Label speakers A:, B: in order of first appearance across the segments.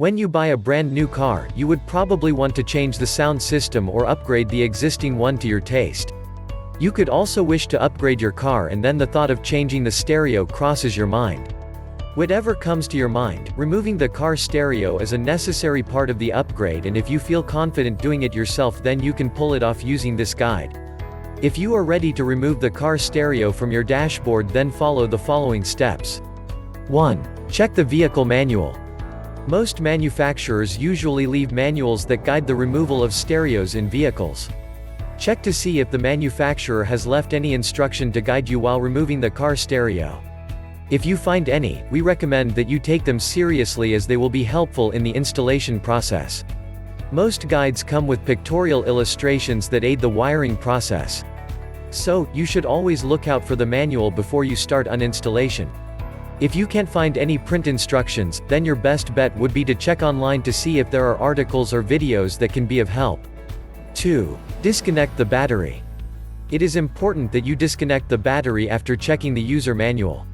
A: When you buy a brand new car, you would probably want to change the sound system or upgrade the existing one to your taste. You could also wish to upgrade your car and then the thought of changing the stereo crosses your mind. Whatever comes to your mind, removing the car stereo is a necessary part of the upgrade, and if you feel confident doing it yourself, then you can pull it off using this guide. If you are ready to remove the car stereo from your dashboard, then follow the following steps. 1. Check the vehicle manual. Most manufacturers usually leave manuals that guide the removal of stereos in vehicles. Check to see if the manufacturer has left any instruction to guide you while removing the car stereo. If you find any, we recommend that you take them seriously, as they will be helpful in the installation process. Most guides come with pictorial illustrations that aid the wiring process. So, you should always look out for the manual before you start uninstallation. If you can't find any print instructions, then your best bet would be to check online to see if there are articles or videos that can be of help. 2. Disconnect the battery. It is important that you disconnect the battery after checking the user manual.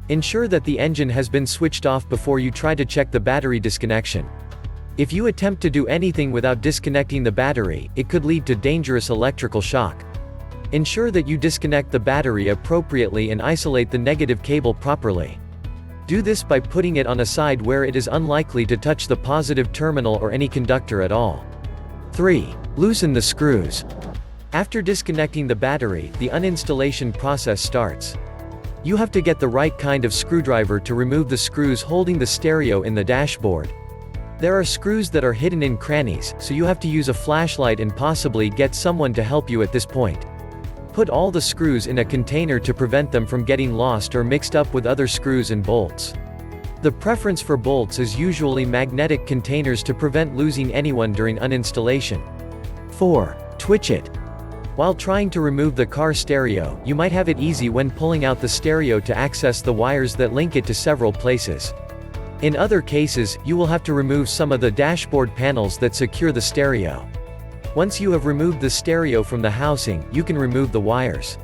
A: Ensure that the engine has been switched off before you try to check the battery disconnection. If you attempt to do anything without disconnecting the battery, it could lead to dangerous electrical shock. Ensure that you disconnect the battery appropriately and isolate the negative cable properly. Do this by putting it on a side where it is unlikely to touch the positive terminal or any conductor at all. 3. Loosen the screws. After disconnecting the battery, the uninstallation process starts. You have to get the right kind of screwdriver to remove the screws holding the stereo in the dashboard. There are screws that are hidden in crannies, so you have to use a flashlight and possibly get someone to help you at this point. Put all the screws in a container to prevent them from getting lost or mixed up with other screws and bolts. The preference for bolts is usually magnetic containers to prevent losing anyone during uninstallation. 4. Twitch it. While trying to remove the car stereo, you might have it easy when pulling out the stereo to access the wires that link it to several places. In other cases, you will have to remove some of the dashboard panels that secure the stereo. Once you have removed the stereo from the housing, you can remove the wires.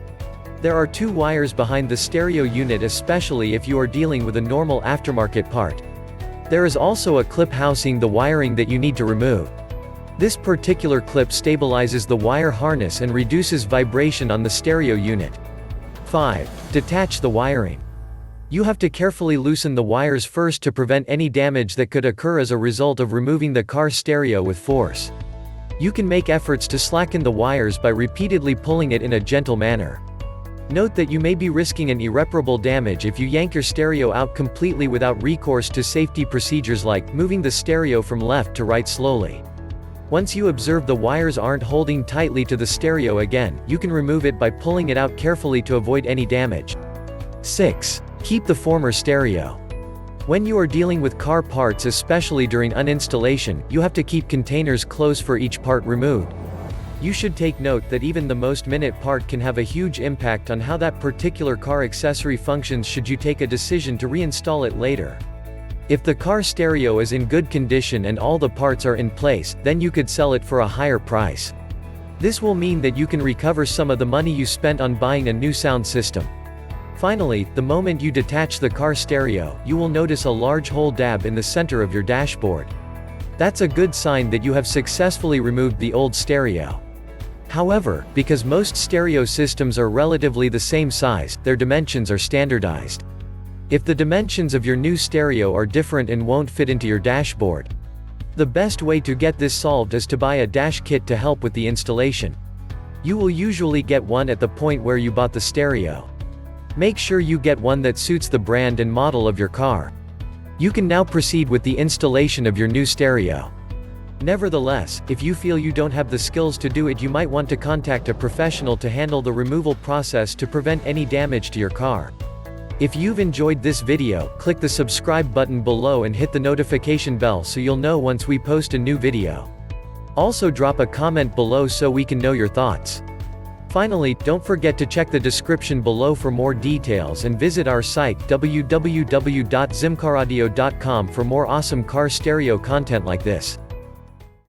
A: There are 2 wires behind the stereo unit, especially if you are dealing with a normal aftermarket part. There is also a clip housing the wiring that you need to remove. This particular clip stabilizes the wire harness and reduces vibration on the stereo unit. 5. Detach the wiring. You have to carefully loosen the wires first to prevent any damage that could occur as a result of removing the car stereo with force. You can make efforts to slacken the wires by repeatedly pulling it in a gentle manner. Note that you may be risking an irreparable damage if you yank your stereo out completely without recourse to safety procedures like moving the stereo from left to right slowly. Once you observe the wires aren't holding tightly to the stereo again, you can remove it by pulling it out carefully to avoid any damage. 6. Keep the former stereo. When you are dealing with car parts, especially during uninstallation, you have to keep containers close for each part removed. You should take note that even the most minute part can have a huge impact on how that particular car accessory functions should you take a decision to reinstall it later. If the car stereo is in good condition and all the parts are in place, then you could sell it for a higher price. This will mean that you can recover some of the money you spent on buying a new sound system. Finally, the moment you detach the car stereo, you will notice a large hole dab in the center of your dashboard. That's a good sign that you have successfully removed the old stereo. However, because most stereo systems are relatively the same size, their dimensions are standardized. If the dimensions of your new stereo are different and won't fit into your dashboard, the best way to get this solved is to buy a dash kit to help with the installation. You will usually get one at the point where you bought the stereo. Make sure you get one that suits the brand and model of your car. You can now proceed with the installation of your new stereo. Nevertheless, if you feel you don't have the skills to do it, you might want to contact a professional to handle the removal process to prevent any damage to your car. If you've enjoyed this video, click the subscribe button below and hit the notification bell so you'll know once we post a new video. Also drop a comment below so we can know your thoughts. Finally, don't forget to check the description below for more details and visit our site www.zimcaraudio.com for more awesome car stereo content like this.